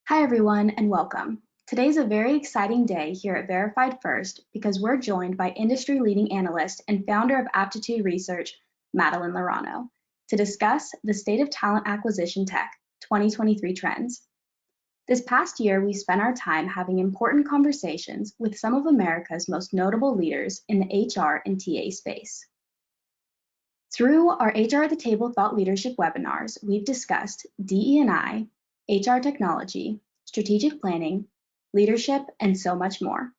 Hi everyone and welcome. Today's a very exciting day here at Verified First because we're joined by industry-leading analyst and founder of Aptitude Research, Madeline Laurano, to discuss the State of Talent Acquisition Tech 2023 trends. This past year, we spent our time having important conversations with some of America's most notable leaders in the HR and TA space. Through our HR at the Table Thought Leadership webinars, we've discussed DE&I, HR technology, strategic planning, leadership, and so much more.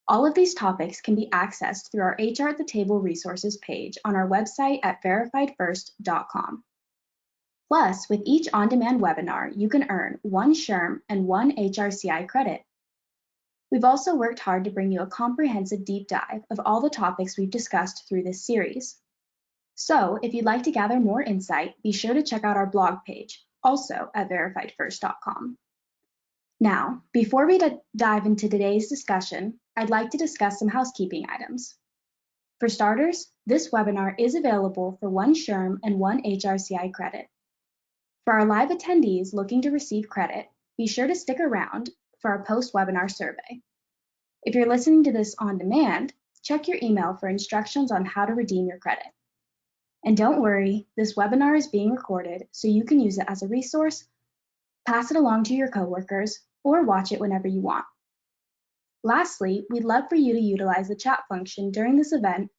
All of these topics can be accessed through our HR at the Table resources page on our website at verifiedfirst.com. Plus, with each on-demand webinar, you can earn 1 SHRM and 1 HRCI credit. We've also worked hard to bring you a comprehensive deep dive of all the topics we've discussed through this series. So, if you'd like to gather more insight, be sure to check out our blog page, also at verifiedfirst.com. Now, before we dive into today's discussion, I'd like to discuss some housekeeping items. For starters, this webinar is available for 1 SHRM and 1 HRCI credit. For our live attendees looking to receive credit, be sure to stick around for our post-webinar survey. If you're listening to this on demand, check your email for instructions on how to redeem your credit. And don't worry, this webinar is being recorded so you can use it as a resource, pass it along to your coworkers, or watch it whenever you want. Lastly, we'd love for you to utilize the chat function during this event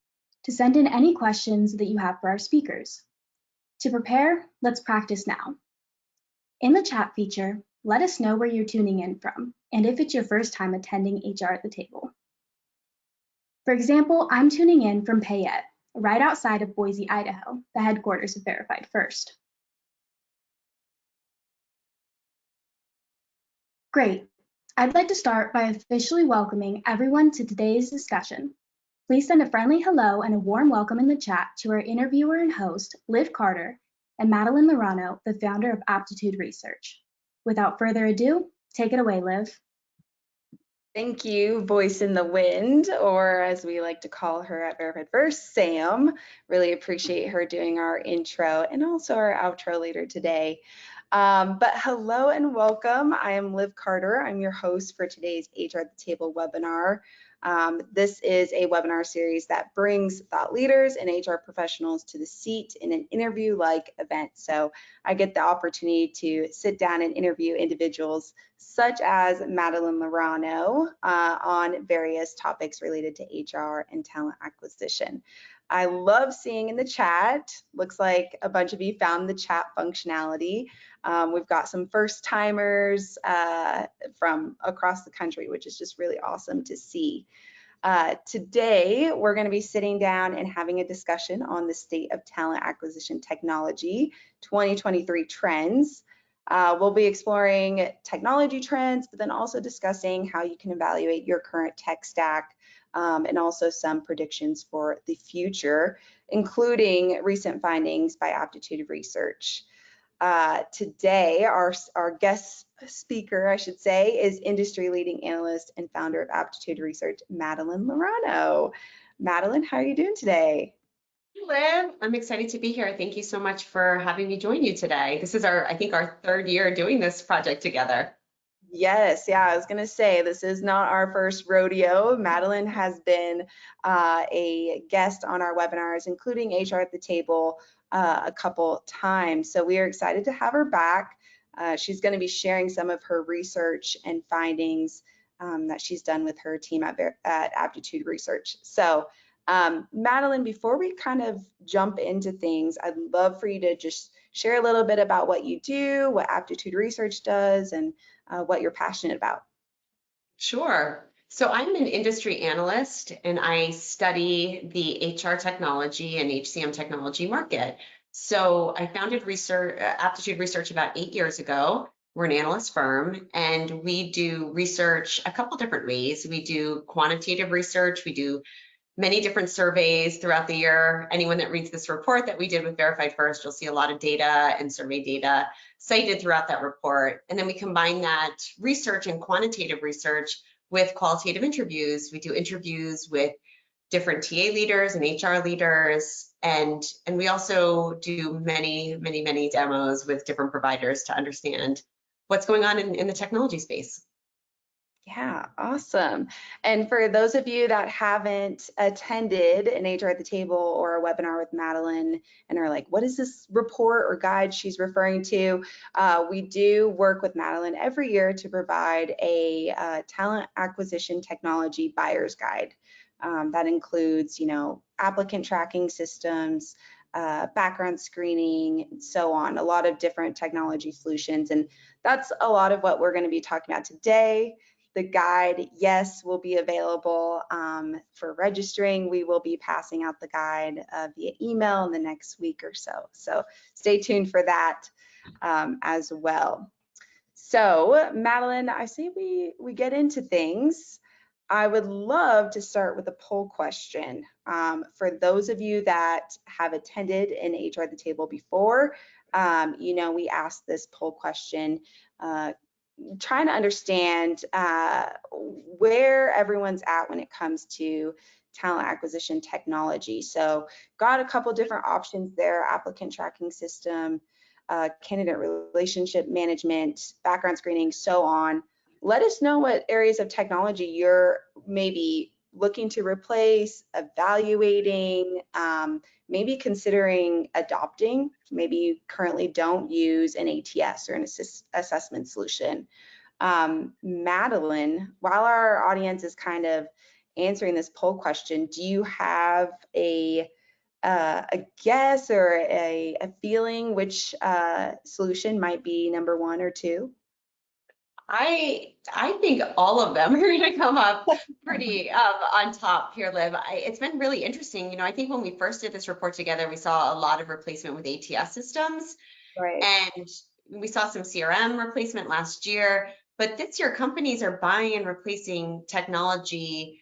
to send in any questions that you have for our speakers. To prepare, let's practice now. In the chat feature, let us know where you're tuning in from and if it's your first time attending HR at the Table. For example, I'm tuning in from Payette, right outside of Boise, Idaho, the headquarters of Verified First. Great. I'd like to start by officially welcoming everyone to today's discussion. Please send a friendly hello and a warm welcome in the chat to our interviewer and host, Liv Carter, and Madeline Laurano, the founder of Aptitude Research. Without further ado, take it away, Liv. Thank you, Voice in the Wind, or as we like to call her at Verified First, Sam. Really appreciate her doing our intro and also our outro later today. But hello and welcome. I am Liv Carter. I'm your host for today's HR at the Table webinar. This is a webinar series that brings thought leaders and HR professionals to the seat in an interview-like event. So I get the opportunity to sit down and interview individuals such as Madeline Laurano on various topics related to HR and talent acquisition. I love seeing in the chat, looks like a bunch of you found the chat functionality. We've got some first timers from across the country, which is just really awesome to see. Today, we're going to be sitting down and having a discussion on the State of Talent Acquisition Technology 2023 trends. We'll be exploring technology trends, but then also discussing how you can evaluate your current tech stack and also some predictions for the future, including recent findings by Aptitude Research. Today, our guest speaker, I should say, is industry-leading analyst and founder of Aptitude Research, Madeline Laurano. Madeline, how are you doing today? Liv, I'm excited to be here. Thank you so much for having me join you today. This is I think our 3rd year doing this project together. Yes, yeah, I was going to say, this is not our first rodeo. Madeline has been a guest on our webinars, including HR at the Table, a couple times. So we are excited to have her back. She's going to be sharing some of her research and findings that she's done with her team at Aptitude Research. So Madeline, before we kind of jump into things, I'd love for you to just share a little bit about what you do, what Aptitude Research does, and what you're passionate about. Sure. So I'm an industry analyst and I study the HR technology and HCM technology market. So I founded Aptitude Research about 8 years ago. We're an analyst firm and we do research a couple different ways. We do quantitative research. We do many different surveys throughout the year. Anyone that reads this report that we did with Verified First, you'll see a lot of data and survey data cited throughout that report. And then we combine that research and quantitative research with qualitative interviews. We do interviews with different TA leaders and HR leaders. And we also do many demos with different providers to understand what's going on in the technology space. Yeah, awesome. And for those of you that haven't attended an HR at the Table or a webinar with Madeline and are like, what is this report or guide she's referring to? We do work with Madeline every year to provide a talent acquisition technology buyer's guide. That includes, applicant tracking systems, background screening, and so on, a lot of different technology solutions. And that's a lot of what we're going to be talking about today. The guide, yes, will be available for registering. We will be passing out the guide via email in the next week or so. So stay tuned for that as well. So Madeline, I say we get into things. I would love to start with a poll question. For those of you that have attended an HR at the Table before, we asked this poll question trying to understand where everyone's at when it comes to talent acquisition technology. So got a couple different options there: applicant tracking system, candidate relationship management, background screening, so on. Let us know what areas of technology you're maybe looking to replace, evaluating, maybe considering adopting. Maybe you currently don't use an ATS or an assessment solution. Madeline, while our audience is kind of answering this poll question, do you have a guess or a feeling which solution might be number 1 or 2? I think all of them are going to come up pretty on top here, Liv. It's been really interesting. I think when we first did this report together, we saw a lot of replacement with ATS systems, Right. and we saw some CRM replacement last year. But this year, companies are buying and replacing technology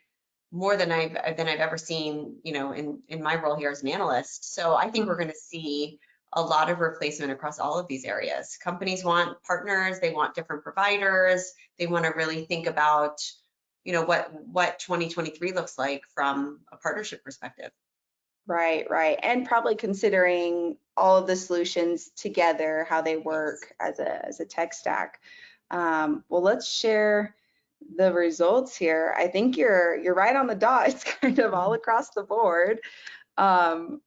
more than I've ever seen, in my role here as an analyst. So I think we're going to see a lot of replacement across all of these areas. Companies want partners, they want different providers, they want to really think about, what 2023 looks like from a partnership perspective. Right. And probably considering all of the solutions together, how they work as a tech stack. Well, let's share the results here. I think you're right on the dot. It's kind of all across the board.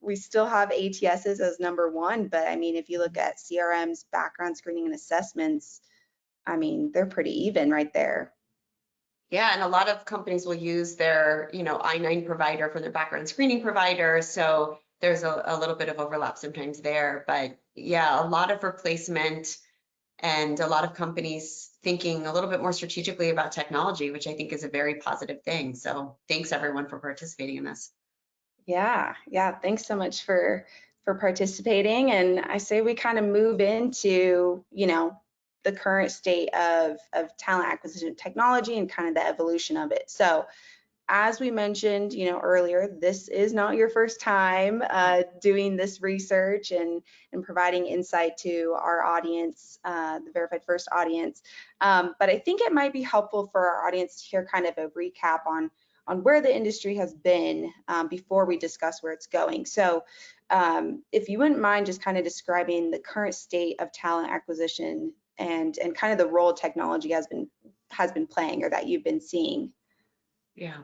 We still have ATSs as number 1, but I mean, if you look at CRMs, background screening and assessments, I mean, they're pretty even right there. Yeah, and a lot of companies will use their, I-9 provider for their background screening provider. So there's a little bit of overlap sometimes there. But yeah, a lot of replacement and a lot of companies thinking a little bit more strategically about technology, which I think is a very positive thing. So thanks everyone for participating in this. Yeah. Thanks so much for participating. And I say we kind of move into, the current state of talent acquisition technology and kind of the evolution of it. So as we mentioned, earlier, this is not your first time doing this research and providing insight to our audience, the Verified First audience. But I think it might be helpful for our audience to hear kind of a recap on where the industry has been before we discuss where it's going. So if you wouldn't mind just kind of describing the current state of talent acquisition and kind of the role technology has been playing or that you've been seeing. Yeah,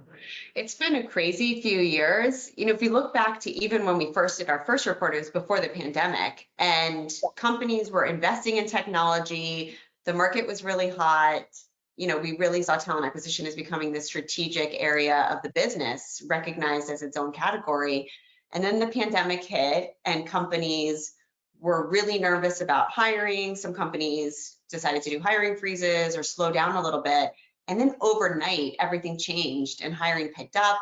it's been a crazy few years. If you look back to even when we first did our first report, it was before the pandemic, and companies were investing in technology. The market was really hot. We really saw talent acquisition as becoming this strategic area of the business, recognized as its own category. And then the pandemic hit, and companies were really nervous about hiring. Some companies decided to do hiring freezes or slow down a little bit. And then overnight, everything changed and hiring picked up.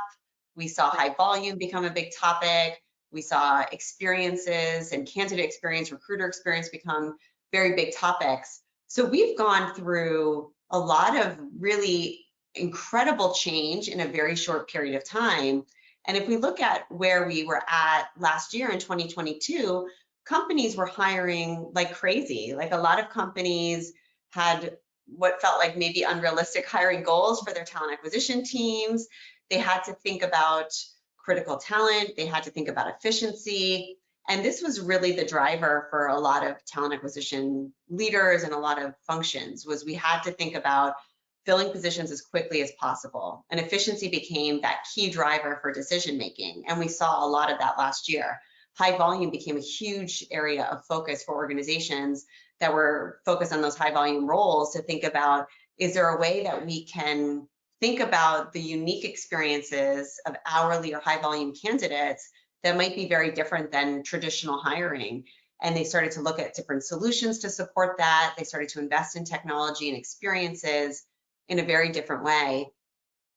We saw high volume become a big topic. We saw experiences and candidate experience, recruiter experience become very big topics. So we've gone through a lot of really incredible change in a very short period of time. And if we look at where we were at last year in 2022, companies were hiring like crazy. Like a lot of companies had what felt like maybe unrealistic hiring goals for their talent acquisition teams. They had to think about critical talent. They had to think about efficiency. And this was really the driver for a lot of talent acquisition leaders and a lot of functions, was we had to think about filling positions as quickly as possible. And efficiency became that key driver for decision making. And we saw a lot of that last year. High volume became a huge area of focus for organizations that were focused on those high volume roles, to think about, is there a way that we can think about the unique experiences of hourly or high volume candidates that might be very different than traditional hiring? And they started to look at different solutions to support that. They started to invest in technology and experiences in a very different way.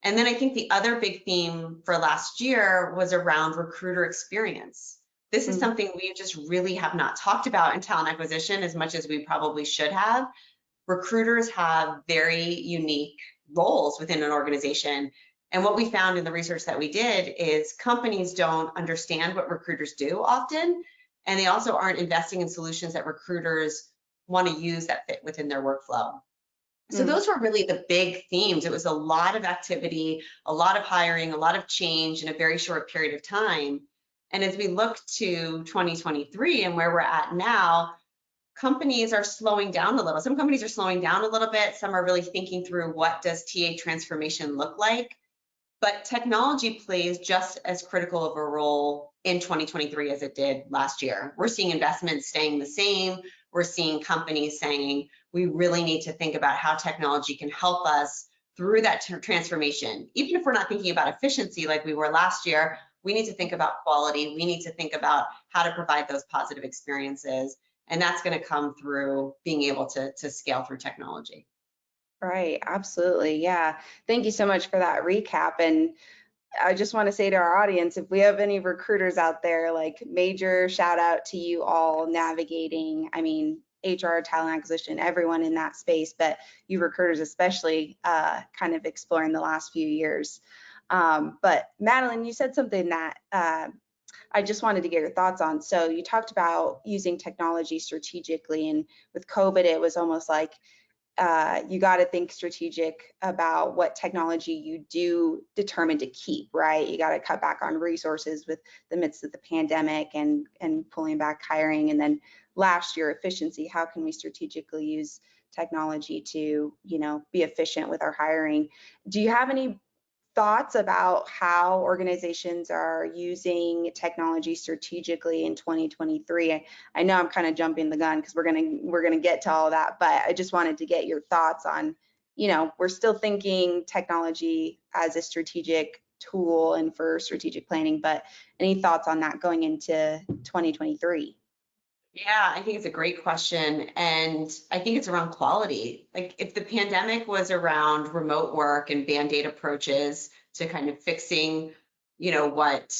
And then I think the other big theme for last year was around recruiter experience. This is something we just really have not talked about in talent acquisition as much as we probably should have. Recruiters have very unique roles within an organization. And what we found in the research that we did is companies don't understand what recruiters do often, and they also aren't investing in solutions that recruiters want to use that fit within their workflow. So those were really the big themes. It was a lot of activity, a lot of hiring, a lot of change in a very short period of time. And as we look to 2023 and where we're at now, companies are slowing down a little. Some companies are slowing down a little bit. Some are really thinking through, what does TA transformation look like? But technology plays just as critical of a role in 2023 as it did last year. We're seeing investments staying the same. We're seeing companies saying, we really need to think about how technology can help us through that transformation. Even if we're not thinking about efficiency like we were last year, we need to think about quality. We need to think about how to provide those positive experiences. And that's going to come through being able to scale through technology. Right, absolutely. Yeah. Thank you so much for that recap. And I just want to say to our audience, if we have any recruiters out there, like, major shout out to you all navigating, I mean, HR, talent acquisition, everyone in that space, but you recruiters especially, kind of exploring the last few years. But Madeline, you said something that I just wanted to get your thoughts on. So you talked about using technology strategically, and with COVID, it was almost like, you got to think strategic about what technology you do determine to keep, right? You got to cut back on resources with the midst of the pandemic and pulling back hiring. And then last year, efficiency. How can we strategically use technology to, be efficient with our hiring? Do you have any thoughts about how organizations are using technology strategically in 2023? I know I'm kind of jumping the gun because we're gonna get to all that, but I just wanted to get your thoughts on, we're still thinking technology as a strategic tool and for strategic planning, but any thoughts on that going into 2023? Yeah, I think it's a great question. And I think it's around quality. Like, if the pandemic was around remote work and band-aid approaches to kind of fixing, what,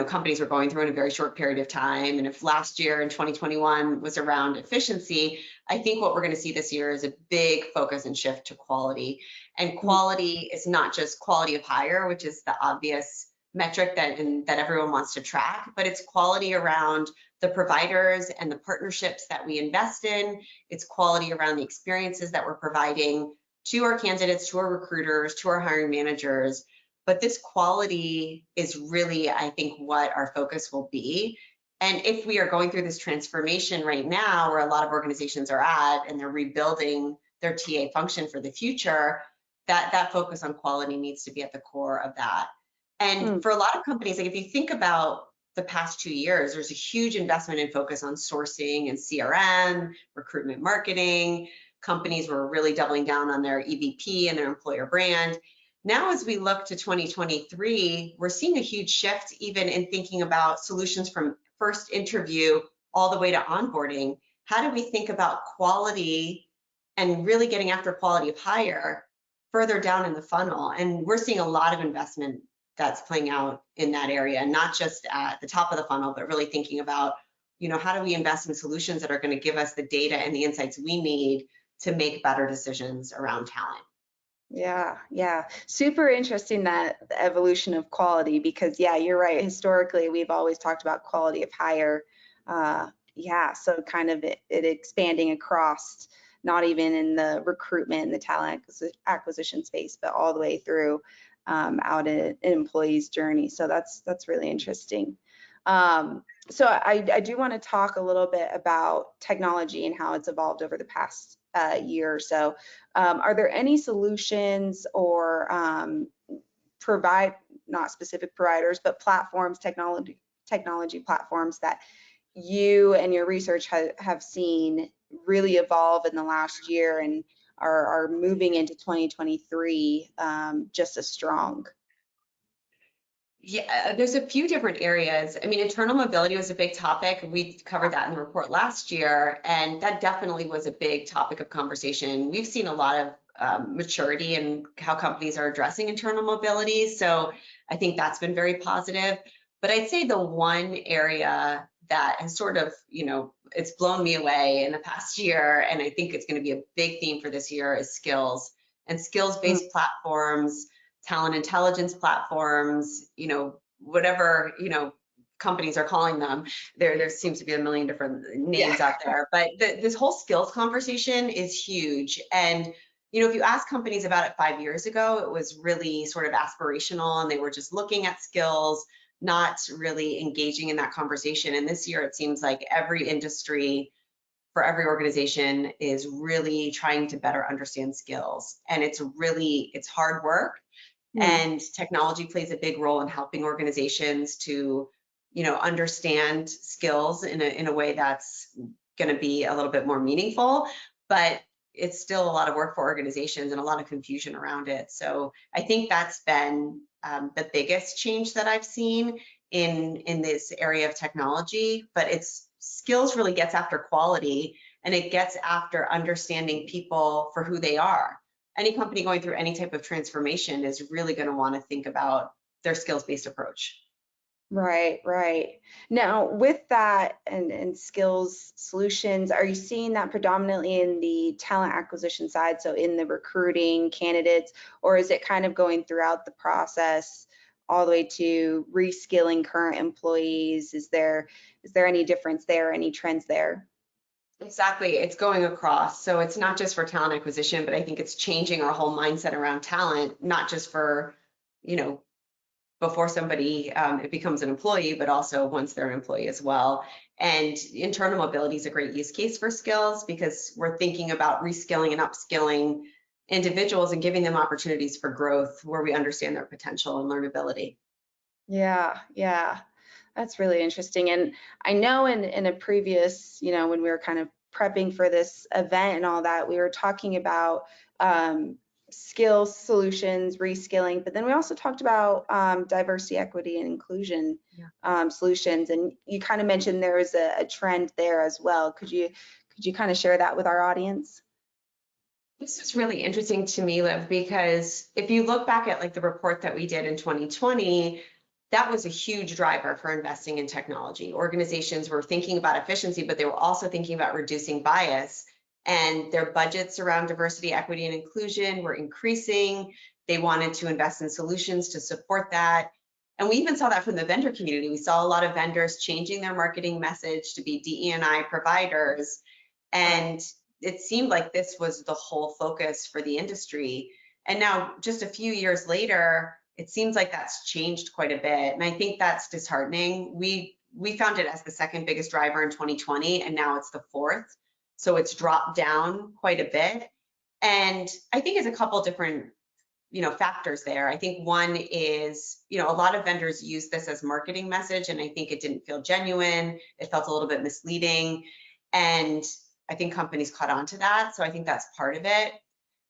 companies were going through in a very short period of time. And if last year in 2021 was around efficiency, I think what we're going to see this year is a big focus and shift to quality. And quality is not just quality of hire, which is the obvious metric that everyone wants to track, but it's quality around the providers and the partnerships that we invest in. It's quality around the experiences that we're providing to our candidates, to our recruiters, to our hiring managers. But this quality is really, I think, what our focus will be. And if we are going through this transformation right now, where a lot of organizations are at, and they're rebuilding their TA function for the future, that focus on quality needs to be at the core of that. And for a lot of companies, like, if you think about the past 2 years, there's a huge investment in focus on sourcing and CRM, recruitment marketing. Companies were really doubling down on their EVP and their employer brand. Now, as we look to 2023, we're seeing a huge shift even in thinking about solutions from first interview all the way to onboarding. How do we think about quality and really getting after quality of hire further down in the funnel? And we're seeing a lot of investment that's playing out in that area, not just at the top of the funnel, but really thinking about, how do we invest in solutions that are going to give us the data and the insights we need to make better decisions around talent. Yeah. Super interesting, that the evolution of quality, because you're right. Historically, we've always talked about quality of hire. So kind of it expanding across, not even in the recruitment and the talent acquisition space, but all the way through out an employee's journey. So that's really interesting. So I do want to talk a little bit about technology and how it's evolved over the past year or so. Are there any solutions or not specific providers, but platforms, technology platforms that you and your research have seen really evolve in the last year and are moving into 2023 just as strong? Yeah, there's a few different areas. I mean, internal mobility was a big topic. We covered that in the report last year, and that definitely was a big topic of conversation. We've seen a lot of maturity in how companies are addressing internal mobility. So I think that's been very positive. But I'd say the one area that has sort of, it's blown me away in the past year, and I think it's going to be a big theme for this year, is skills and skills-based platforms, talent intelligence platforms, whatever, companies are calling them. There seems to be a million different names out there, but this whole skills conversation is huge. And, if you ask companies about it 5 years ago, it was really sort of aspirational and they were just looking at skills, not really engaging in that conversation. And this year, it seems like every industry for every organization is really trying to better understand skills. And it's hard work. And technology plays a big role in helping organizations to, understand skills in a way that's going to be a little bit more meaningful, but it's still a lot of work for organizations and a lot of confusion around it. So I think that's been the biggest change that I've seen in this area of technology, but it's skills really gets after quality, and it gets after understanding people for who they are. Any company going through any type of transformation is really going to want to think about their skills-based approach. Right. Now, with that and skills solutions, are you seeing that predominantly in the talent acquisition side, so in the recruiting candidates, or is it kind of going throughout the process all the way to reskilling current employees? Is there any difference there, any trends there? Exactly. It's going across. So it's not just for talent acquisition, but I think it's changing our whole mindset around talent, not just for, before somebody it becomes an employee, but also once they're an employee as well. And internal mobility is a great use case for skills because we're thinking about reskilling and upskilling individuals and giving them opportunities for growth where we understand their potential and learnability. Yeah. That's really interesting. And I know in a previous, when we were kind of prepping for this event and all that, we were talking about skills solutions, reskilling, but then we also talked about diversity, equity, and inclusion solutions. And you kind of mentioned there was a trend there as well. Could you kind of share that with our audience? This is really interesting to me, Liv, because if you look back at the report that we did in 2020, that was a huge driver for investing in technology. Organizations were thinking about efficiency, but they were also thinking about reducing bias, and their budgets around diversity, equity, and inclusion were increasing. They wanted to invest in solutions to support that. And we even saw that from the vendor community. We saw a lot of vendors changing their marketing message to be DE&I providers. And it seemed like this was the whole focus for the industry. And now, just a few years later, it seems like that's changed quite a bit. And I think that's disheartening. We found it as the second biggest driver in 2020, and now it's the fourth. So it's dropped down quite a bit. And I think it's a couple different, factors there. I think one is, a lot of vendors use this as marketing message, and I think it didn't feel genuine. It felt a little bit misleading. And I think companies caught on to that. So I think that's part of it.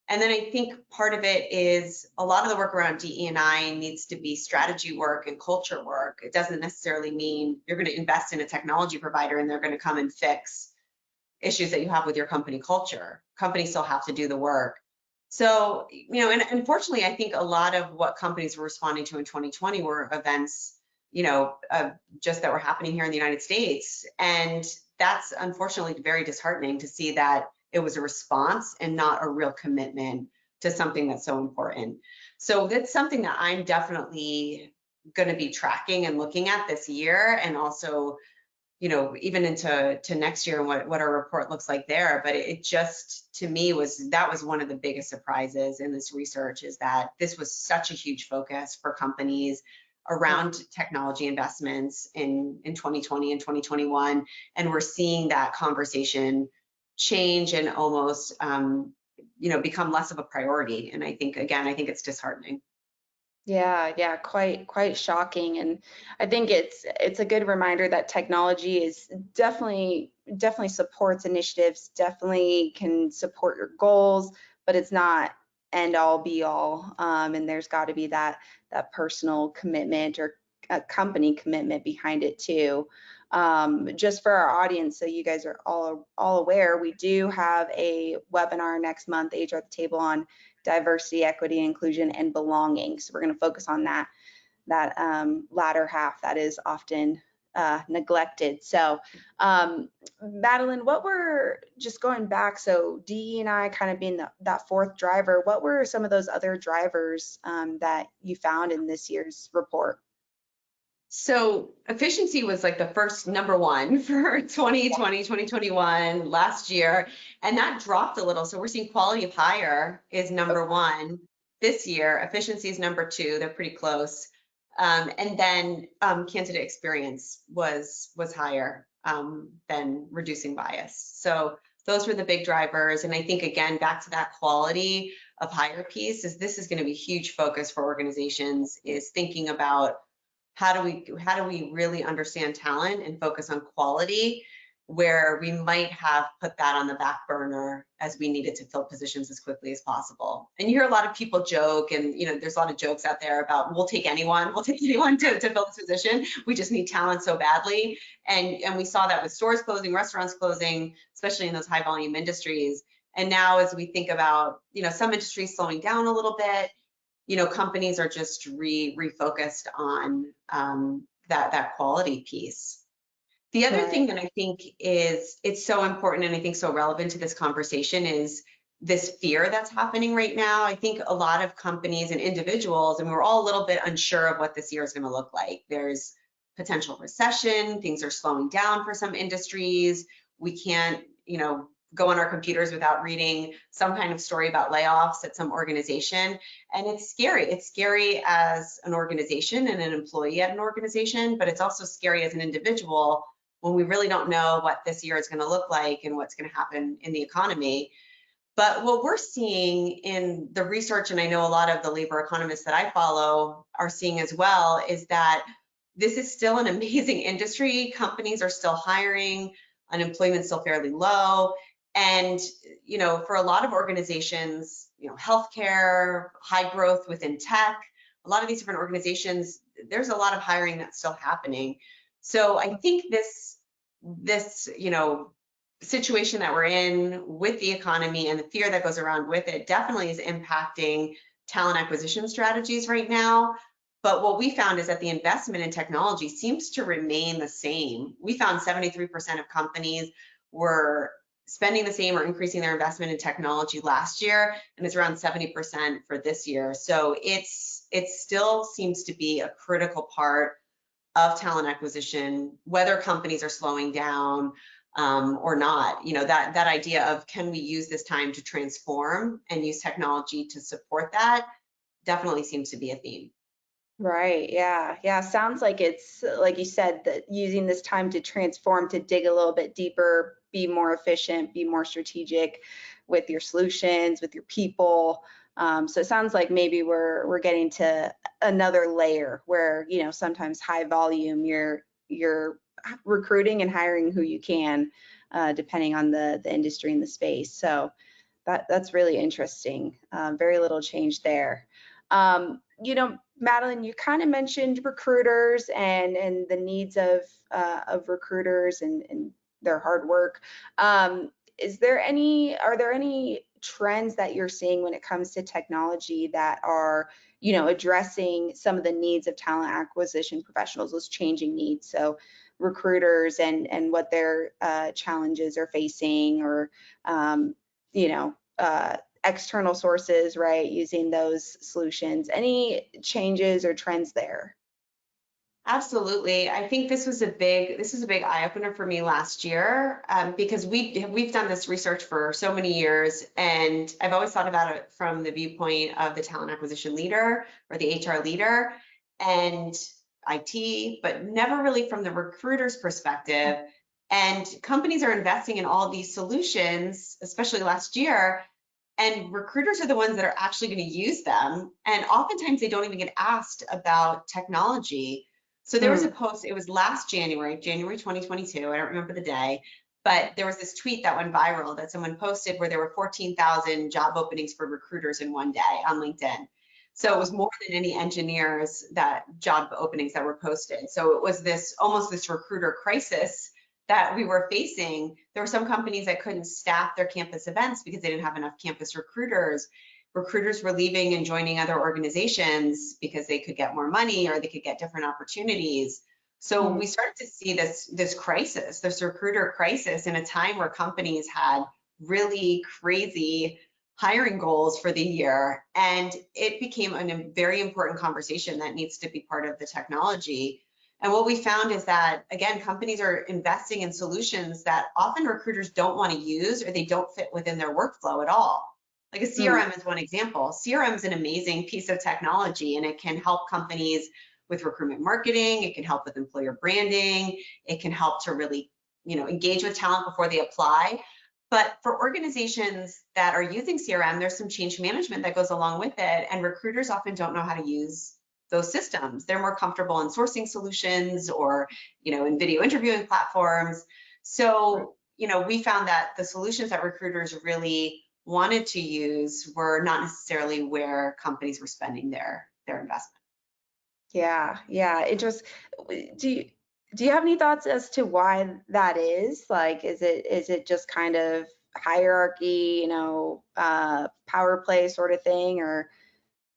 And then I think part of it is a lot of the work around DE&I needs to be strategy work and culture work. It doesn't necessarily mean you're going to invest in a technology provider and they're going to come and fix issues that you have with your company culture. Companies still have to do the work. So, and unfortunately, I think a lot of what companies were responding to in 2020 were events, just that were happening here in the United States. And that's unfortunately very disheartening to see that it was a response and not a real commitment to something that's so important. So that's something that I'm definitely going to be tracking and looking at this year, and also, even into next year and what our report looks like there. But it just, to me, that was one of the biggest surprises in this research, is that this was such a huge focus for companies. around technology investments in 2020 and 2021. And we're seeing that conversation change and almost, become less of a priority. And I think it's disheartening. Yeah, quite shocking. And I think it's a good reminder that technology is definitely supports initiatives, definitely can support your goals, but it's not end all be all. And there's got to be that personal commitment or a company commitment behind it too. Just for our audience, so you guys are all aware, we do have a webinar next month, HR at the Table, on diversity, equity, inclusion, and belonging. So we're going to focus on that latter half that is often neglected. So Madeline, what were, just going back, so DE and I kind of being that fourth driver, what were some of those other drivers that you found in this year's report? So efficiency was like the first number one for 2020, 2021, last year, and that dropped a little. So we're seeing quality of hire is number one this year. Efficiency is number two. They're pretty close. And then candidate experience was higher than reducing bias. So those were the big drivers. And I think, again, back to that quality of hire piece, this is going to be a huge focus for organizations, is thinking about how do we really understand talent and focus on quality, where we might have put that on the back burner as we needed to fill positions as quickly as possible. And you hear a lot of people joke, and there's a lot of jokes out there about we'll take anyone to fill this position. We just need talent so badly. And we saw that with stores closing, restaurants closing, especially in those high volume industries. And now as we think about, some industries slowing down a little bit, companies are just refocused on that quality piece. The other thing that I think it's so important, and I think so relevant to this conversation, is this fear that's happening right now. I think a lot of companies and individuals, and we're all a little bit unsure of what this year is going to look like. There's potential recession, things are slowing down for some industries. We can't, go on our computers without reading some kind of story about layoffs at some organization. And it's scary. It's scary as an organization and an employee at an organization, but it's also scary as an individual when we really don't know what this year is going to look like and what's going to happen in the economy. But what we're seeing in the research, and I know a lot of the labor economists that I follow are seeing as well, is that this is still an amazing industry. Companies are still hiring, unemployment's still fairly low. And, for a lot of organizations, healthcare, high growth within tech, a lot of these different organizations, there's a lot of hiring that's still happening. So I think this situation that we're in with the economy and the fear that goes around with it definitely is impacting talent acquisition strategies right now. But what we found is that the investment in technology seems to remain the same. We found 73% of companies were spending the same or increasing their investment in technology last year, and it's around 70% for this year. So it still seems to be a critical part of talent acquisition, whether companies are slowing down or not. That idea of, can we use this time to transform and use technology to support that, definitely seems to be a theme. Right. Yeah. Sounds like it's, like you said, that using this time to transform, to dig a little bit deeper, be more efficient, be more strategic with your solutions, with your people. So it sounds like maybe we're getting to another layer where, sometimes high volume, you're recruiting and hiring who you can, depending on the industry and the space. So that's really interesting. Very little change there. Madeline, you kind of mentioned recruiters and the needs of recruiters and their hard work. Are there any trends that you're seeing when it comes to technology that are, addressing some of the needs of talent acquisition professionals, those changing needs? So recruiters and what their challenges are facing, or, external sources, right? Using those solutions. Any changes or trends there? Absolutely. I think this was a big eye opener for me last year, because we've done this research for so many years, and I've always thought about it from the viewpoint of the talent acquisition leader or the HR leader. and IT, but never really from the recruiter's perspective. And companies are investing in all these solutions, especially last year, and recruiters are the ones that are actually going to use them. And oftentimes they don't even get asked about technology. So there was a post, it was last January 2022, I don't remember the day, but there was this tweet that went viral that someone posted where there were 14,000 job openings for recruiters in one day on LinkedIn. So it was more than any engineers that job openings that were posted. So it was this almost this recruiter crisis that we were facing. There were some companies that couldn't staff their campus events because they didn't have enough campus recruiters. Recruiters were leaving and joining other organizations because they could get more money or they could get different opportunities. So we started to see this crisis, this recruiter crisis, in a time where companies had really crazy hiring goals for the year. And it became a very important conversation that needs to be part of the technology. And what we found is that, again, companies are investing in solutions that often recruiters don't want to use or they don't fit within their workflow at all. Like a CRM is one example. CRM is an amazing piece of technology, and it can help companies with recruitment marketing. It can help with employer branding. It can help to really, engage with talent before they apply. But for organizations that are using CRM, there's some change management that goes along with it, and recruiters often don't know how to use those systems. They're more comfortable in sourcing solutions or, in video interviewing platforms. So, we found that the solutions that recruiters really wanted to use were not necessarily where companies were spending their investment. Yeah. It just, do you have any thoughts as to why that is? Like, is it just kind of hierarchy, power play sort of thing, or?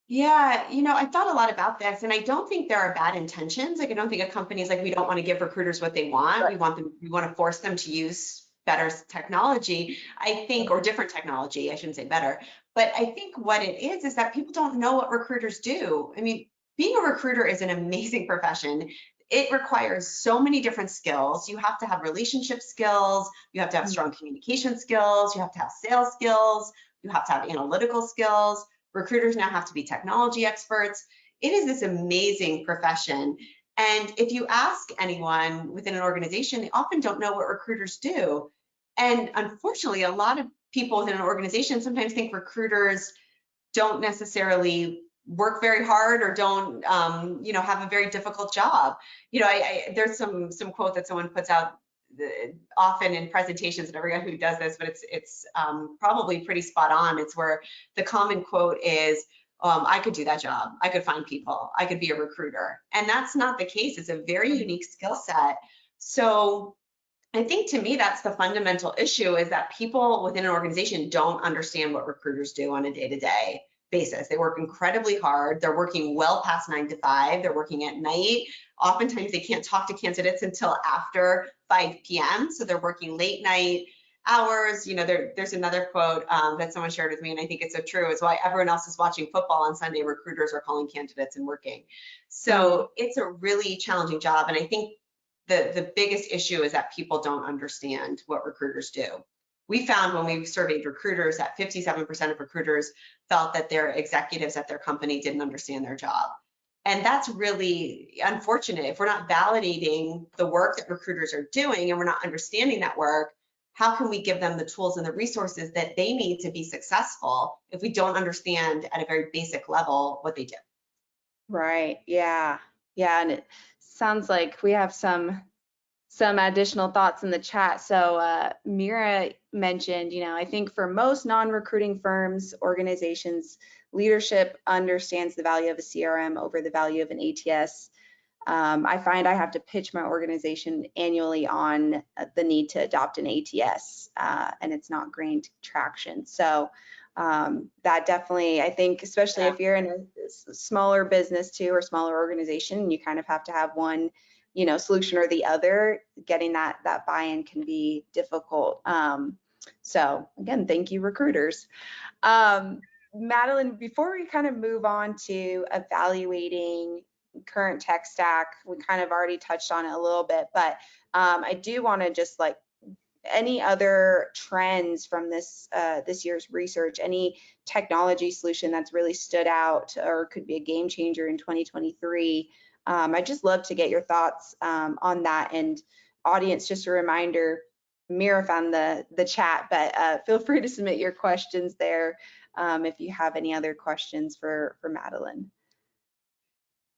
Yeah, I thought a lot about this, and I don't think there are bad intentions. Like, I don't think a company's like, we don't want to give recruiters what they want. Right. We want to force them to use better technology, I think, or different technology. I shouldn't say better, but I think what it is that people don't know what recruiters do. I mean, being a recruiter is an amazing profession. It requires so many different skills. You have to have relationship skills. You have to have strong communication skills. You have to have sales skills. You have to have analytical skills. Recruiters now have to be technology experts. It is this amazing profession. And if you ask anyone within an organization, they often don't know what recruiters do. And unfortunately, a lot of people within an organization sometimes think recruiters don't necessarily work very hard or don't, have a very difficult job. There's some quote that someone puts out often in presentations, and I forget who does this, but it's probably pretty spot on. It's where the common quote is, I could do that job. I could find people. I could be a recruiter. And that's not the case. It's a very unique skill set. So I think, to me, that's the fundamental issue, is that people within an organization don't understand what recruiters do on a day-to-day basis. They work incredibly hard. They're working well past 9 to 5. They're working at night. Oftentimes they can't talk to candidates until after 5 p.m. So they're working late night hours. There's another quote that someone shared with me, and I think it's so true, is why everyone else is watching football on Sunday, recruiters are calling candidates and working. So it's a really challenging job. And I think the biggest issue is that people don't understand what recruiters do. We found when we surveyed recruiters that 57% of recruiters felt that their executives at their company didn't understand their job. And that's really unfortunate. If we're not validating the work that recruiters are doing and we're not understanding that work, how can we give them the tools and the resources that they need to be successful if we don't understand at a very basic level what they do? Right. Yeah. And it sounds like we have some additional thoughts in the chat. So Mira mentioned, I think for most non-recruiting firms, organizations, leadership understands the value of a CRM over the value of an ATS. I find I have to pitch my organization annually on the need to adopt an ATS, and it's not gained traction. So that definitely, I think, especially if you're in a smaller business too, or smaller organization, you kind of have to have one solution or the other. Getting that buy-in can be difficult. So again, thank you, recruiters. Madeline, before we kind of move on to evaluating current tech stack, we kind of already touched on it a little bit, but I do want to just any other trends from this this year's research, any technology solution that's really stood out or could be a game changer in 2023. I'd just love to get your thoughts on that. And audience, just a reminder, Mira found the chat, but feel free to submit your questions there if you have any other questions for Madeline.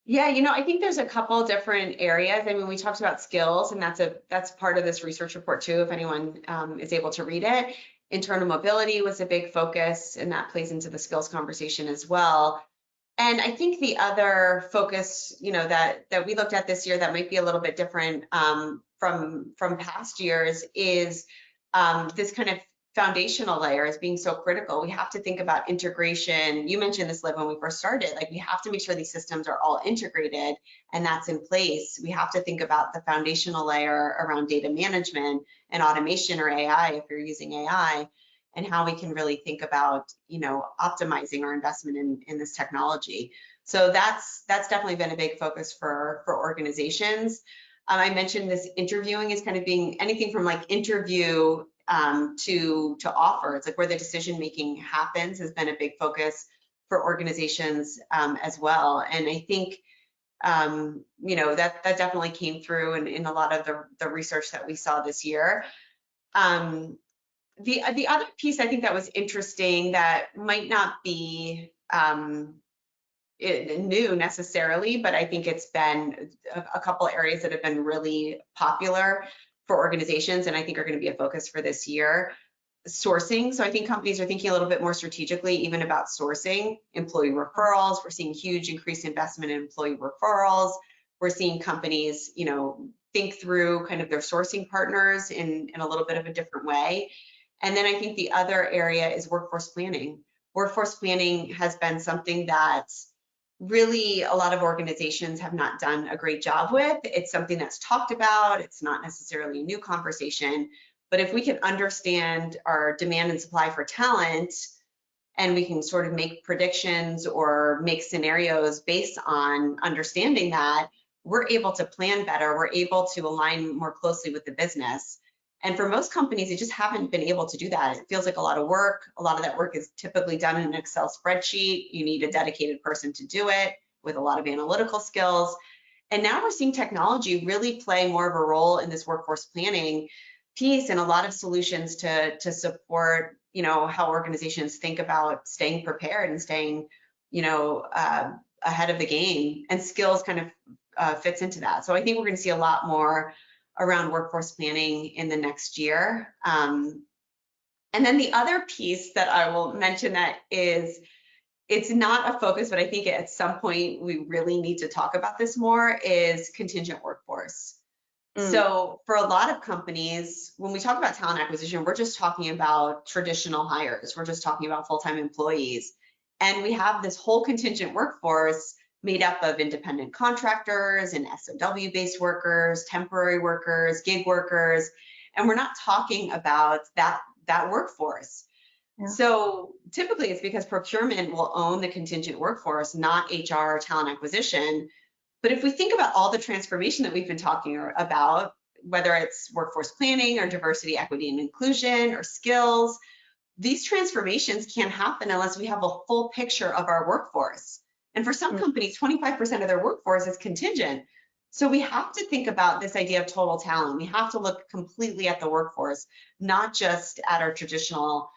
Yeah, I think there's a couple different areas. I mean, we talked about skills, and that's part of this research report too, if anyone is able to read it. Internal mobility was a big focus, and that plays into the skills conversation as well. And I think the other focus, that we looked at this year that might be a little bit different from past years is this kind of foundational layer is being so critical. We have to think about integration. You mentioned this, Liv, when we first started. Like, we have to make sure these systems are all integrated and that's in place. We have to think about the foundational layer around data management and automation, or AI if you're using AI, and how we can really think about, optimizing our investment in this technology. So that's definitely been a big focus for organizations. I mentioned this interviewing is kind of being anything from like interview to offer. It's like where the decision making happens has been a big focus for organizations as well. And I think that definitely came through in a lot of the research that we saw this year. The other piece I think that was interesting that might not be new necessarily, but I think it's been a couple areas that have been really popular for organizations, and I think are going to be a focus for this year. Sourcing. So I think companies are thinking a little bit more strategically even about sourcing. Employee referrals. We're seeing huge increased investment in employee referrals. We're seeing companies, think through kind of their sourcing partners in a little bit of a different way. And then I think the other area is workforce planning. Workforce planning has been something that really a lot of organizations have not done a great job with. It's something that's talked about. It's not necessarily a new conversation, but if we can understand our demand and supply for talent, and we can sort of make predictions or make scenarios based on understanding that, we're able to plan better. We're able to align more closely with the business. And for most companies, they just haven't been able to do that. It feels like a lot of work. A lot of that work is typically done in an Excel spreadsheet. You need a dedicated person to do it with a lot of analytical skills. And now we're seeing technology really play more of a role in this workforce planning piece, and a lot of solutions to support, how organizations think about staying prepared and staying, ahead of the game. And skills kind of fits into that. So I think we're going to see a lot more around workforce planning in the next year. And then the other piece that I will mention that is, it's not a focus, but I think at some point we really need to talk about this more, is contingent workforce. So for a lot of companies, when we talk about talent acquisition, we're just talking about traditional hires. We're just talking about full-time employees. And we have this whole contingent workforce made up of independent contractors and SOW-based workers, temporary workers, gig workers, and we're not talking about that workforce. Yeah. So typically it's because procurement will own the contingent workforce, not HR or talent acquisition. But if we think about all the transformation that we've been talking about, whether it's workforce planning or diversity, equity, and inclusion or skills, these transformations can't happen unless we have a full picture of our workforce. And for some companies, 25% of their workforce is contingent. So we have to think about this idea of total talent. We have to look completely at the workforce, not just at our traditional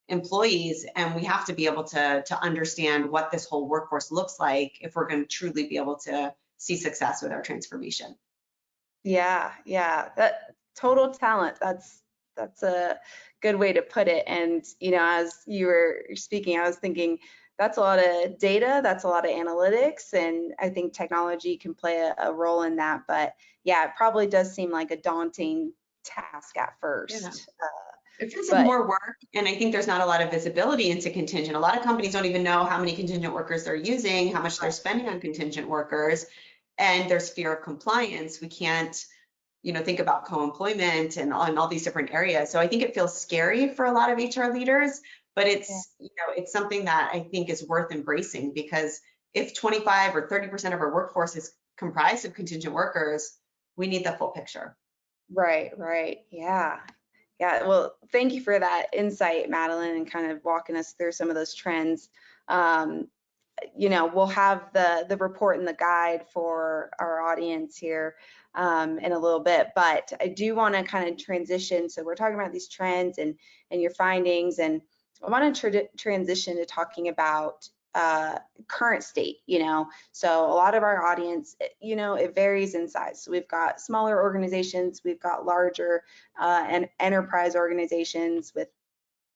employees. And we have to be able to understand what this whole workforce looks like if we're going to truly be able to see success with our transformation. Yeah, that total talent, that's a good way to put it. And, as you were speaking, I was thinking, that's a lot of data, that's a lot of analytics, and I think technology can play a role in that. But yeah, it probably does seem like a daunting task at first. Yeah. It feels like more work, and I think there's not a lot of visibility into contingent. A lot of companies don't even know how many contingent workers they're using, how much they're spending on contingent workers, and there's fear of compliance. We can't, think about co-employment and all these different areas. So I think it feels scary for a lot of HR leaders. But it's, it's something that I think is worth embracing, because if 25 or 30% of our workforce is comprised of contingent workers, we need the full picture. Right. Yeah. Yeah, well, thank you for that insight, Madeline, and kind of walking us through some of those trends. We'll have the report and the guide for our audience here in a little bit, but I do want to kind of transition. So we're talking about these trends and your findings, and I want to transition to talking about current state. So a lot of our audience, it varies in size. So we've got smaller organizations, we've got larger and enterprise organizations with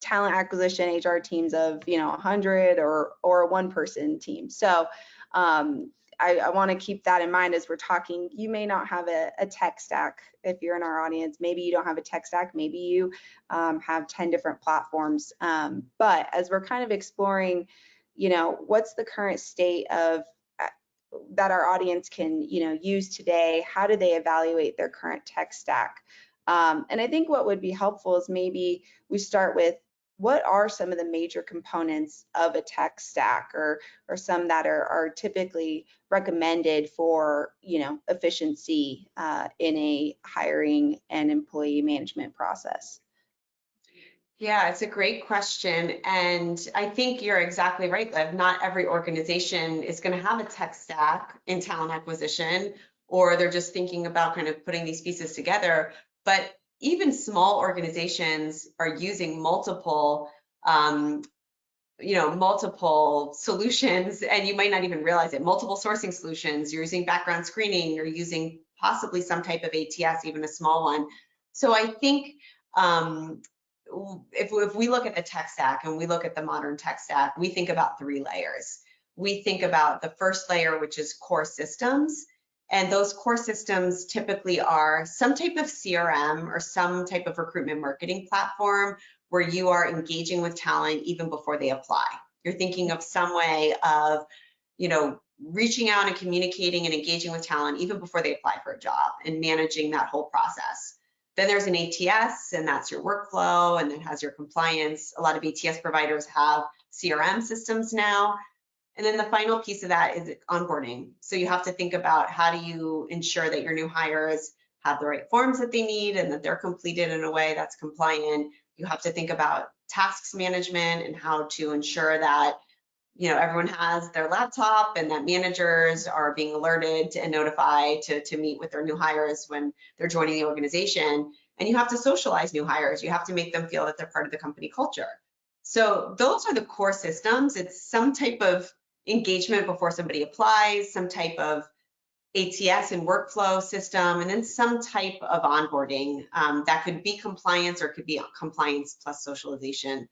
talent acquisition HR teams of 100 or a one-person team. So I want to keep that in mind as we're talking. You may not have a tech stack if you're in our audience. Maybe you don't have a tech stack. Maybe you have 10 different platforms. But as we're kind of exploring, what's the current state of that our audience can use today? How do they evaluate their current tech stack? And I think what would be helpful is maybe we start with, what are some of the major components of a tech stack, or some that are typically recommended for efficiency in a hiring and employee management process? Yeah, it's a great question. And I think you're exactly right, Liv. Not every organization is going to have a tech stack in talent acquisition, or they're just thinking about kind of putting these pieces together. But even small organizations are using multiple multiple solutions, and you might not even realize it. Multiple sourcing solutions, you're using background screening, you're using possibly some type of ATS, even a small one. So I think if we look at the tech stack and we look at the modern tech stack, we think about 3 layers. We think about the first layer, which is core systems. And those core systems typically are some type of CRM or some type of recruitment marketing platform where you are engaging with talent even before they apply. You're thinking of some way of, reaching out and communicating and engaging with talent even before they apply for a job, and managing that whole process. Then there's an ATS, and that's your workflow, and it has your compliance. A lot of ATS providers have CRM systems now. And then the final piece of that is onboarding. So you have to think about, how do you ensure that your new hires have the right forms that they need and that they're completed in a way that's compliant. You have to think about tasks management and how to ensure that everyone has their laptop, and that managers are being alerted and notified to meet with their new hires when they're joining the organization. And you have to socialize new hires. You have to make them feel that they're part of the company culture. So those are the core systems. It's some type of engagement before somebody applies, some type of ATS and workflow system, and then some type of onboarding. That could be compliance, or it could be compliance plus socialization.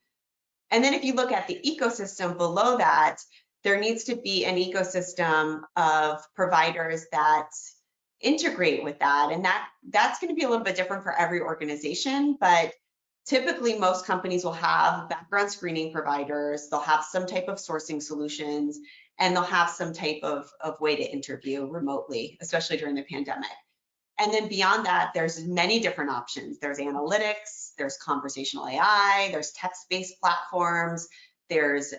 And then if you look at the ecosystem below that, there needs to be an ecosystem of providers that integrate with that. And that's going to be a little bit different for every organization, but typically most companies will have background screening providers, they'll have some type of sourcing solutions, and they'll have some type of way to interview remotely, especially during the pandemic. And then beyond that, there's many different options. There's analytics, there's conversational AI, there's text-based platforms, there's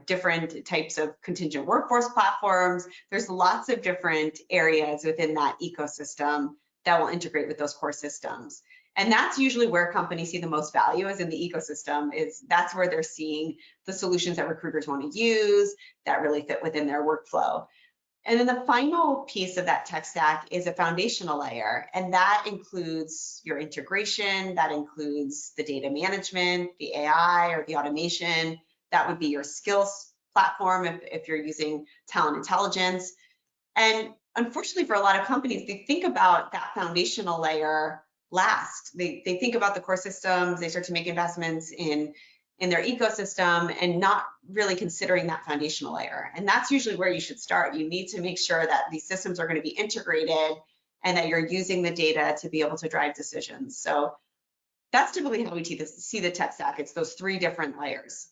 different types of contingent workforce platforms. There's lots of different areas within that ecosystem that will integrate with those core systems. And that's usually where companies see the most value, is in the ecosystem. That's where they're seeing the solutions that recruiters want to use that really fit within their workflow. And then the final piece of that tech stack is a foundational layer, and that includes your integration, that includes the data management, the AI or the automation. That would be your skills platform if you're using talent intelligence. And unfortunately for a lot of companies, they think about that foundational layer last. They think about the core systems, they start to make investments in their ecosystem, and not really considering that foundational layer. And that's usually where you should start. You need to make sure that these systems are going to be integrated and that you're using the data to be able to drive decisions. So that's typically how we see the tech stack. It's those 3 different layers.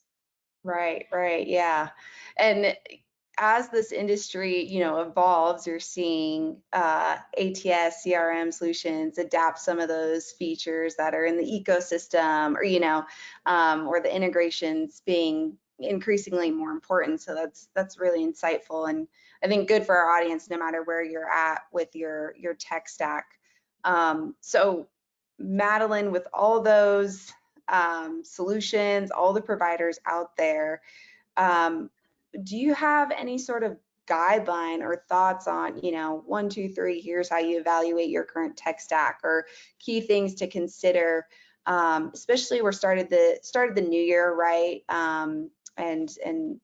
Right, yeah. And as this industry, evolves, you're seeing ATS, CRM solutions adapt some of those features that are in the ecosystem, or the integrations being increasingly more important. So that's really insightful, and I think good for our audience, no matter where you're at with your tech stack. So Madeline, with all those solutions, all the providers out there, do you have any sort of guideline or thoughts on, 1, 2, 3, here's how you evaluate your current tech stack, or key things to consider, especially we're started the new year, right? And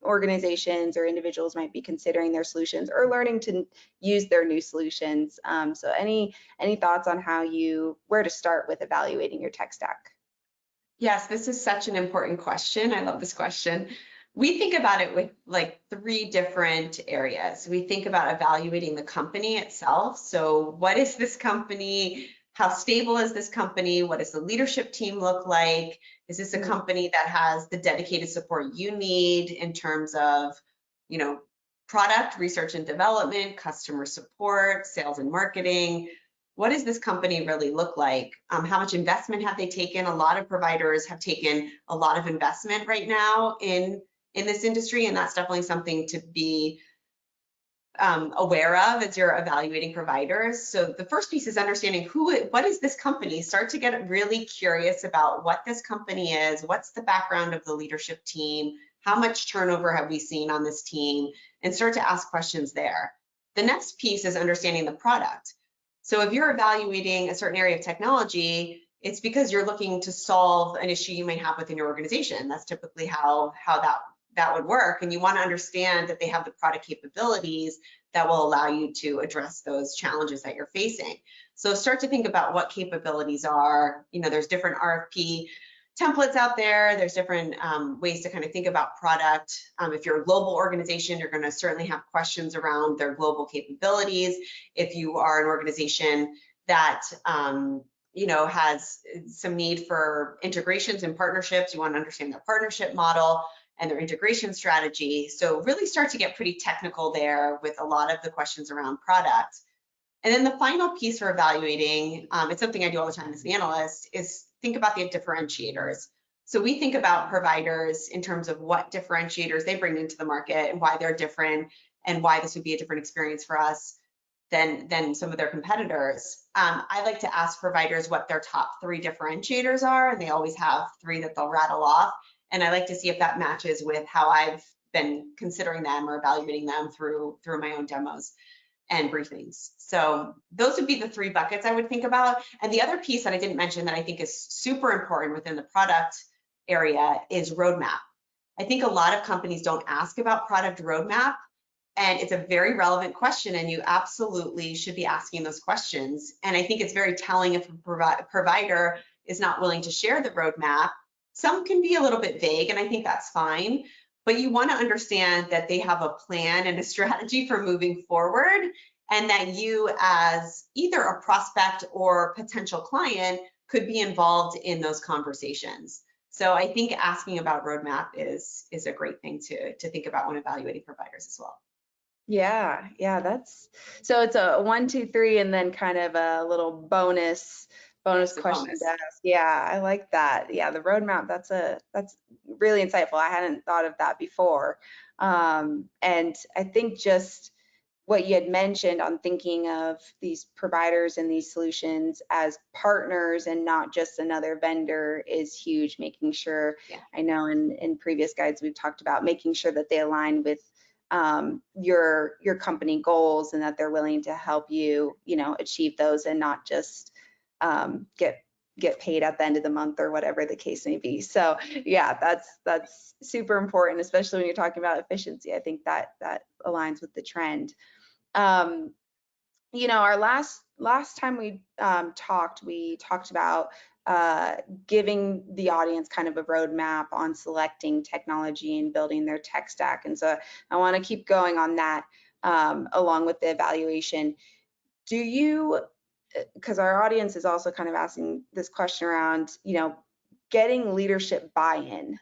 organizations or individuals might be considering their solutions or learning to use their new solutions. So any thoughts on where to start with evaluating your tech stack? Yes, this is such an important question. I love this question. We think about it with like 3 different areas. We think about evaluating the company itself. So what is this company? How stable is this company? What does the leadership team look like? Is this a company that has the dedicated support you need in terms of, product, research and development, customer support, sales and marketing? What does this company really look like? How much investment have they taken? A lot of providers have taken a lot of investment right now in this industry, and that's definitely something to be aware of as you're evaluating providers. So the first piece is understanding what is this company? Start to get really curious about what this company is, what's the background of the leadership team, how much turnover have we seen on this team, and start to ask questions there. The next piece is understanding the product. So if you're evaluating a certain area of technology, it's because you're looking to solve an issue you might have within your organization. That's typically how that would work. And you want to understand that they have the product capabilities that will allow you to address those challenges that you're facing. So start to think about what capabilities are. There's different RFP templates out there. There's different ways to kind of think about product. If you're a global organization, you're going to certainly have questions around their global capabilities. If you are an organization that has some need for integrations and partnerships, you want to understand their partnership model and their integration strategy. So really start to get pretty technical there with a lot of the questions around product. And then the final piece for evaluating, it's something I do all the time as an analyst, is think about the differentiators. So we think about providers in terms of what differentiators they bring into the market and why they're different and why this would be a different experience for us than some of their competitors. I like to ask providers what their top 3 differentiators are, and they always have 3 that they'll rattle off. And I like to see if that matches with how I've been considering them or evaluating them through my own demos and briefings. So those would be the 3 buckets I would think about. And the other piece that I didn't mention that I think is super important within the product area is roadmap. I think a lot of companies don't ask about product roadmap, and it's a very relevant question, and you absolutely should be asking those questions. And I think it's very telling if a provider is not willing to share the roadmap. Some can be a little bit vague, and I think that's fine. But you want to understand that they have a plan and a strategy for moving forward, and that you as either a prospect or potential client could be involved in those conversations. So I think asking about roadmap is a great thing to think about when evaluating providers as well. Yeah, so it's a 1, 2, 3, and then kind of a little bonus question to ask. Yeah, I like that. Yeah, the roadmap, that's really insightful. I hadn't thought of that before. And I think just what you had mentioned on thinking of these providers and these solutions as partners and not just another vendor is huge. Making sure, I know in previous guides we've talked about making sure that they align with your company goals and that they're willing to help you, achieve those and not just get paid at the end of the month or whatever the case may be. So yeah, that's super important, especially when you're talking about efficiency. I think that aligns with the trend. Our last time we talked about giving the audience kind of a roadmap on selecting technology and building their tech stack. And so I want to keep going on that along with the evaluation. Do you, because our audience is also kind of asking this question around, getting leadership buy-in.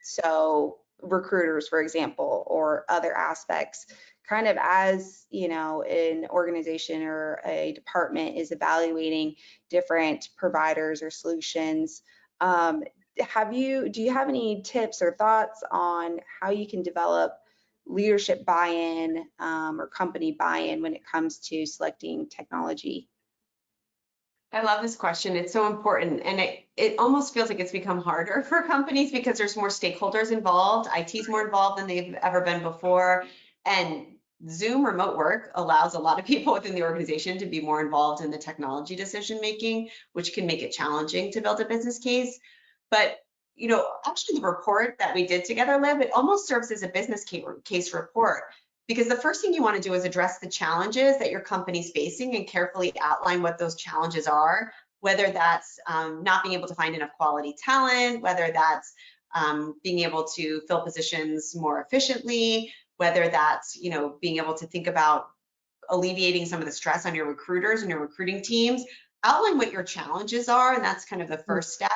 So recruiters, for example, or other aspects, kind of as, an organization or a department is evaluating different providers or solutions. Do you have any tips or thoughts on how you can develop leadership buy-in or company buy-in when it comes to selecting technology? I love this question. It's so important. And it almost feels like it's become harder for companies because there's more stakeholders involved. IT's more involved than they've ever been before. And Zoom remote work allows a lot of people within the organization to be more involved in the technology decision making, which can make it challenging to build a business case. But actually the report that we did together, Liv, it almost serves as a business case report. Because the first thing you want to do is address the challenges that your company's facing and carefully outline what those challenges are, whether that's not being able to find enough quality talent, whether that's being able to fill positions more efficiently, whether that's being able to think about alleviating some of the stress on your recruiters and your recruiting teams. Outline what your challenges are, and that's kind of the first step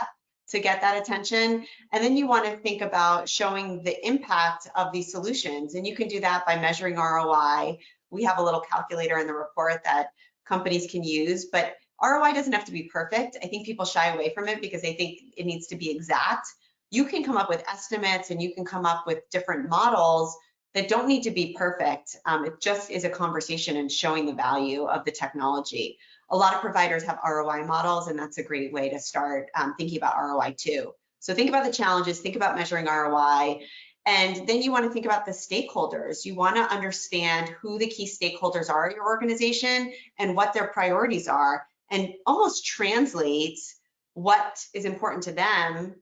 to get that attention. And then you want to think about showing the impact of these solutions. And you can do that by measuring ROI. We have a little calculator in the report that companies can use, but ROI doesn't have to be perfect. I think people shy away from it because they think it needs to be exact. You can come up with estimates and you can come up with different models that don't need to be perfect. It just is a conversation and showing the value of the technology. A lot of providers have ROI models, and that's a great way to start thinking about ROI too. So think about the challenges, think about measuring ROI, and then you want to think about the stakeholders. You want to understand who the key stakeholders are at your organization and what their priorities are, and almost translate what is important to them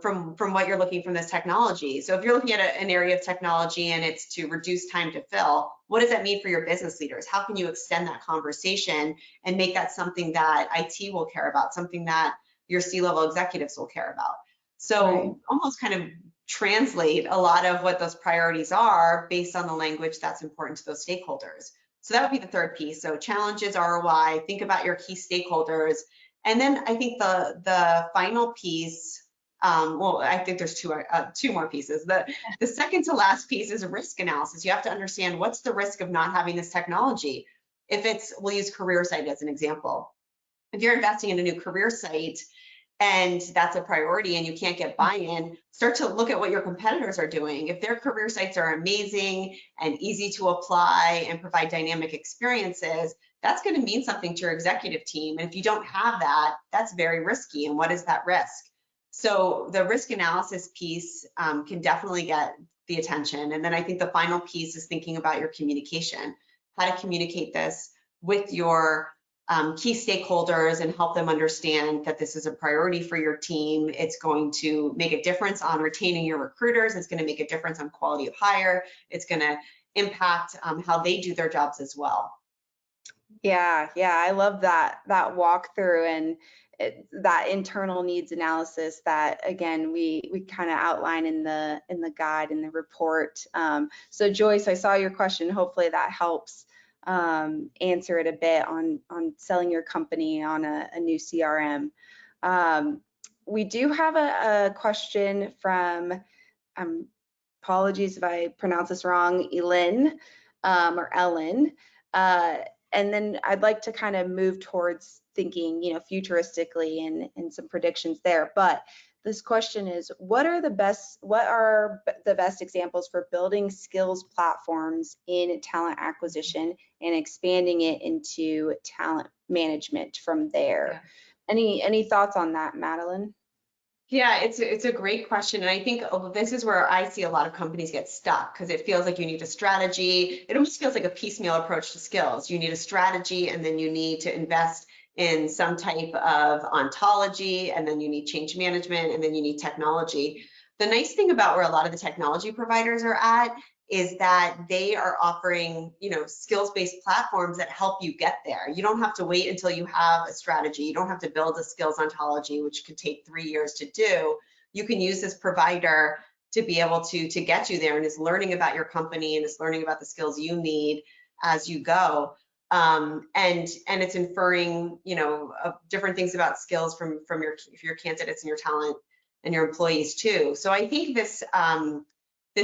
from what you're looking from this technology. So if you're looking at an area of technology and it's to reduce time to fill, what does that mean for your business leaders? How can you extend that conversation and make that something that IT will care about, something that your C-level executives will care about? So almost kind of translate a lot of what those priorities are based on the language that's important to those stakeholders. So that would be the third piece. So challenges, ROI, think about your key stakeholders. And then I think the final piece, well, I think there's two more pieces. The second to last piece is a risk analysis. You have to understand what's the risk of not having this technology. If it's, we'll use career site as an example. If you're investing in a new career site and that's a priority and you can't get buy-in, start to look at what your competitors are doing. If their career sites are amazing and easy to apply and provide dynamic experiences, that's going to mean something to your executive team. And if you don't have that, that's very risky. And what is that risk? So the risk analysis piece can definitely get the attention. And then I think the final piece is thinking about your communication, how to communicate this with your key stakeholders and help them understand that this is a priority for your team. It's going to make a difference on retaining your recruiters. It's going to make a difference on quality of hire. It's going to impact how they do their jobs as well. Yeah, I love that walkthrough and that internal needs analysis that again we kind of outline in the guide in the report. So Joyce, I saw your question. Hopefully that helps answer it a bit on selling your company on a new CRM. We do have a question from apologies if I pronounce this wrong, Elin or Ellen. And then I'd like to kind of move towards thinking, futuristically and some predictions there. But this question is, what are the best examples for building skills platforms in talent acquisition and expanding it into talent management from there? Yeah. Any thoughts on that, Madeline? Yeah, it's a great question. And I think this is where I see a lot of companies get stuck because it feels like you need a strategy. It almost feels like a piecemeal approach to skills. You need a strategy and then you need to invest in some type of ontology and then you need change management and then you need technology. The nice thing about where a lot of the technology providers are at is that they are offering, skills-based platforms that help you get there. You don't have to wait until you have a strategy. You don't have to build a skills ontology, which could take 3 years to do. You can use this provider to be able to get you there and is learning about your company and is learning about the skills you need as you go. And it's inferring, different things about skills from your candidates and your talent and your employees too. So I think this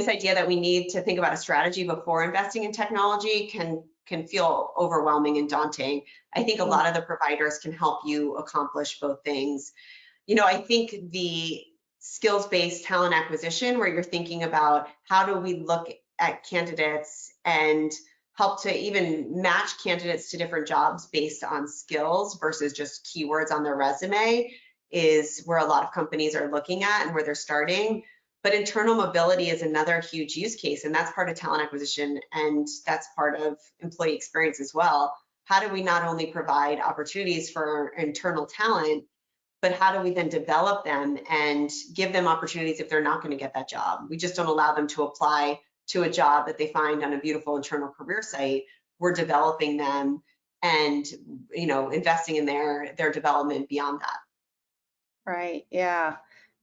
idea that we need to think about a strategy before investing in technology can feel overwhelming and daunting. I think a lot of the providers can help you accomplish both things. I think the skills-based talent acquisition, where you're thinking about how do we look at candidates and help to even match candidates to different jobs based on skills versus just keywords on their resume is where a lot of companies are looking at and where they're starting. But internal mobility is another huge use case, and that's part of talent acquisition, and that's part of employee experience as well. How do we not only provide opportunities for internal talent, but how do we then develop them and give them opportunities if they're not going to get that job? We just don't allow them to apply to a job that they find on a beautiful internal career site. We're developing them and, you know, investing in their development beyond that. Right. Yeah.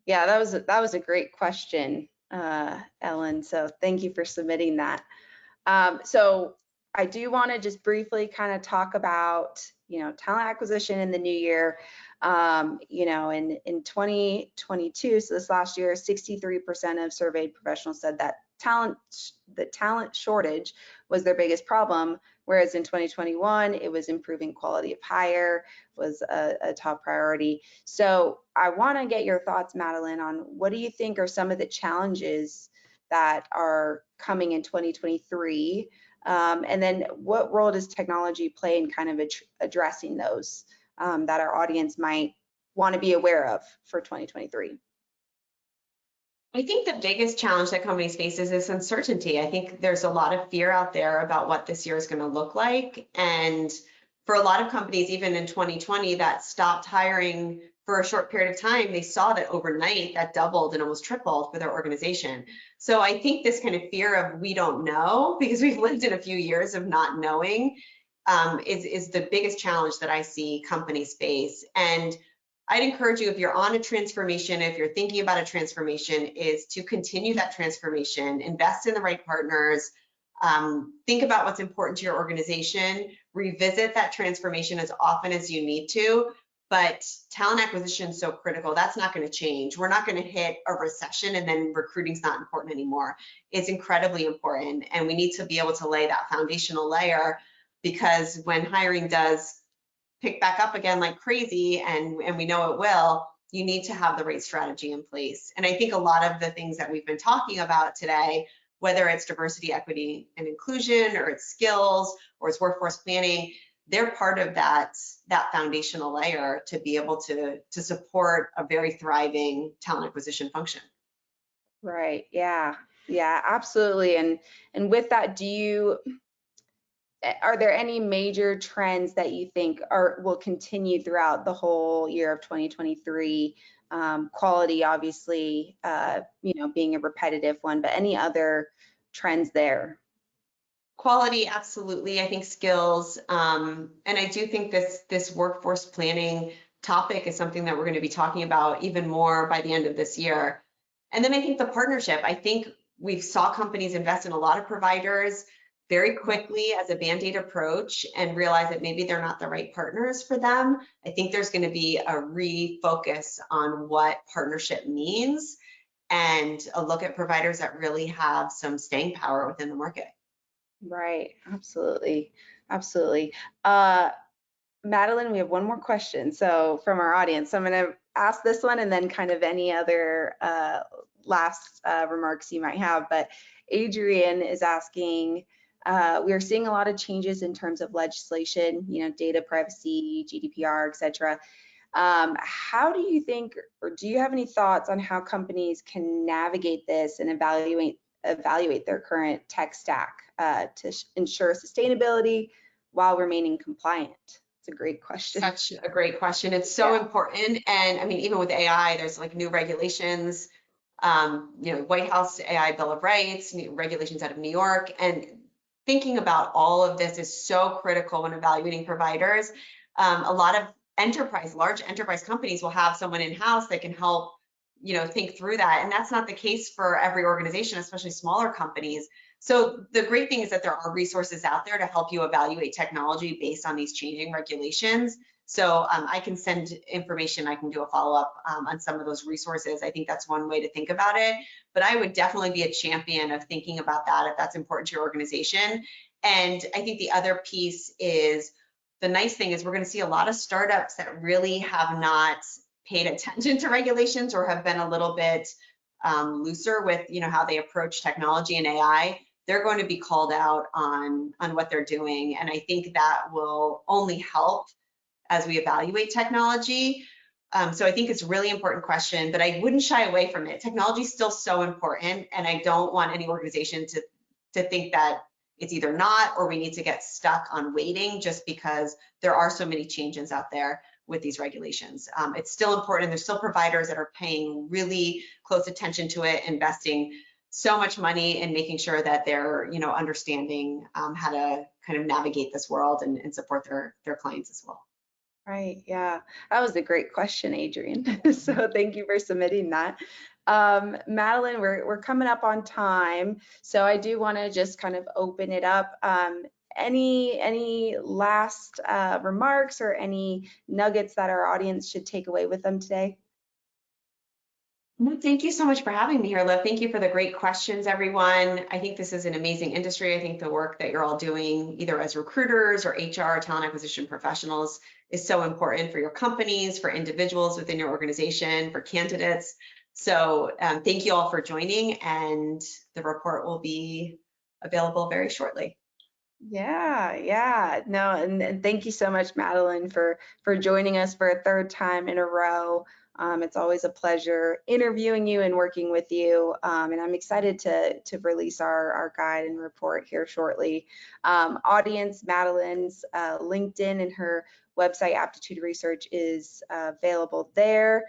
Yeah. That was a great question, Ellen. So thank you for submitting that. So I do want to just briefly kind of talk about, you know, talent acquisition in the new year. You know, in 2022, so this last year, 63% of surveyed professionals said that the talent shortage was their biggest problem, whereas in 2021, it was improving quality of hire was a top priority. So I want to get your thoughts, Madeline, on what do you think are some of the challenges that are coming in 2023? And then what role does technology play in kind of addressing those that our audience might want to be aware of for 2023? I think the biggest challenge that companies face is uncertainty. I think there's a lot of fear out there about what this year is going to look like. And for a lot of companies, even in 2020, that stopped hiring for a short period of time, they saw that overnight that doubled and almost tripled for their organization. So I think this kind of fear of we don't know, because we've lived in a few years of not knowing, is the biggest challenge that I see companies face. And I'd encourage you, if you're on a transformation, if you're thinking about a transformation, is to continue that transformation, invest in the right partners, think about what's important to your organization, revisit that transformation as often as you need to. But talent acquisition is so critical. That's not going to change. We're not going to hit a recession and then recruiting's not important anymore. It's incredibly important, and we need to be able to lay that foundational layer, because when hiring does pick back up again like crazy, and we know it will, you need to have the right strategy in place. And I think a lot of the things that we've been talking about today, whether it's diversity, equity, and inclusion, or it's skills, or it's workforce planning, they're part of that foundational layer to be able to support a very thriving talent acquisition function. Right. Yeah. Yeah, absolutely. And with that, are there any major trends that you think will continue throughout the whole year of 2023? Quality, obviously, you know, being a repetitive one, but any other trends there? Quality, absolutely. I think skills, and I do think this workforce planning topic is something that we're going to be talking about even more by the end of this year. And then I think the partnership. I think we saw companies invest in a lot of providers very quickly as a Band-Aid approach and realize that maybe they're not the right partners for them. I think there's going to be a refocus on what partnership means and a look at providers that really have some staying power within the market. Right, absolutely, absolutely. Madeline, we have one more question. So from our audience, so I'm going to ask this one and then kind of any other last remarks you might have. But Adrian is asking, we are seeing a lot of changes in terms of legislation, you know, data privacy, GDPR, et cetera. How do you think, or do you have any thoughts on how companies can navigate this and evaluate their current tech stack to ensure sustainability while remaining compliant? It's a great question. Such a great question. It's so important. And I mean, even with AI, there's like new regulations, you know, White House AI Bill of Rights, new regulations out of New York. And thinking about all of this is so critical when evaluating providers. A lot of large enterprise companies will have someone in-house that can help, you know, think through that. And that's not the case for every organization, especially smaller companies. So the great thing is that there are resources out there to help you evaluate technology based on these changing regulations. So I can send information, I can do a follow-up on some of those resources. I think that's one way to think about it. But I would definitely be a champion of thinking about that if that's important to your organization. And I think the other piece is, the nice thing is we're going to see a lot of startups that really have not paid attention to regulations or have been a little bit looser with, you know, how they approach technology and AI. they're going to be called out on what they're doing. And I think that will only help as we evaluate technology. So I think it's a really important question, but I wouldn't shy away from it. Technology is still so important, and I don't want any organization to think that it's either not or we need to get stuck on waiting just because there are so many changes out there with these regulations. It's still important. There's still providers that are paying really close attention to it, investing so much money in making sure that they're, understanding how to kind of navigate this world and support their clients as well. Right, yeah, that was a great question, Adrian. So thank you for submitting that. Madeline, we're coming up on time, so I do want to just kind of open it up. Any last remarks or any nuggets that our audience should take away with them today? No, thank you so much for having me here, Liv. Thank you for the great questions, everyone. I think this is an amazing industry. I think the work that you're all doing, either as recruiters or HR, talent acquisition professionals, is so important for your companies, for individuals within your organization, for candidates. So thank you all for joining, and the report will be available very shortly. Yeah, no, and thank you so much, Madeline, for joining us for a third time in a row. It's always a pleasure interviewing you and working with you, and I'm excited to release our guide and report here shortly. Audience, Madeline's LinkedIn and her website, Aptitude Research, is available there.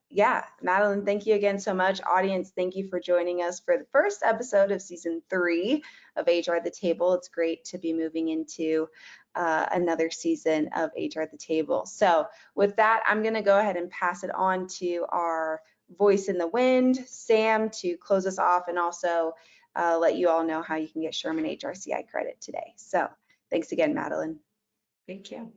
Yeah, Madeline, thank you again so much. Audience, thank you for joining us for the first episode of season 3 of HR at the Table. It's great to be moving into another season of HR at the Table. So with that, I'm going to go ahead and pass it on to our voice in the wind, Sam, to close us off, and also let you all know how you can get Sherman HRCI credit today. So thanks again, Madeline. Thank you.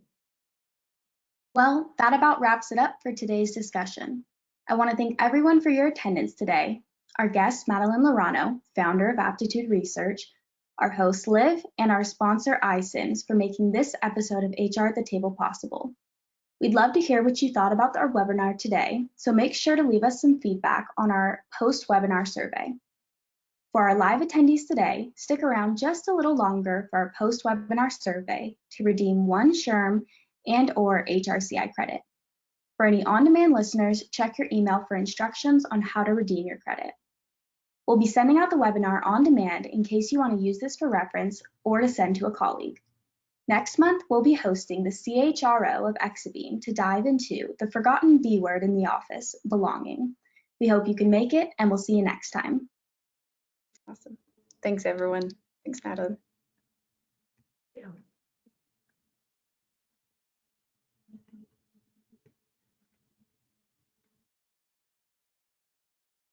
Well, that about wraps it up for today's discussion. I want to thank everyone for your attendance today. Our guest, Madeline Laurano, founder of Aptitude Research, our host, Liv, and our sponsor, iSIMS, for making this episode of HR at the Table possible. We'd love to hear what you thought about our webinar today, so make sure to leave us some feedback on our post-webinar survey. For our live attendees today, stick around just a little longer for our post-webinar survey to redeem 1 SHRM and/or HRCI credit. For any on-demand listeners, check your email for instructions on how to redeem your credit. We'll be sending out the webinar on demand in case you want to use this for reference or to send to a colleague. Next month, we'll be hosting the CHRO of Exabeam to dive into the forgotten B word in the office, belonging. We hope you can make it, and we'll see you next time. Awesome. Thanks, everyone. Thanks, Madeline.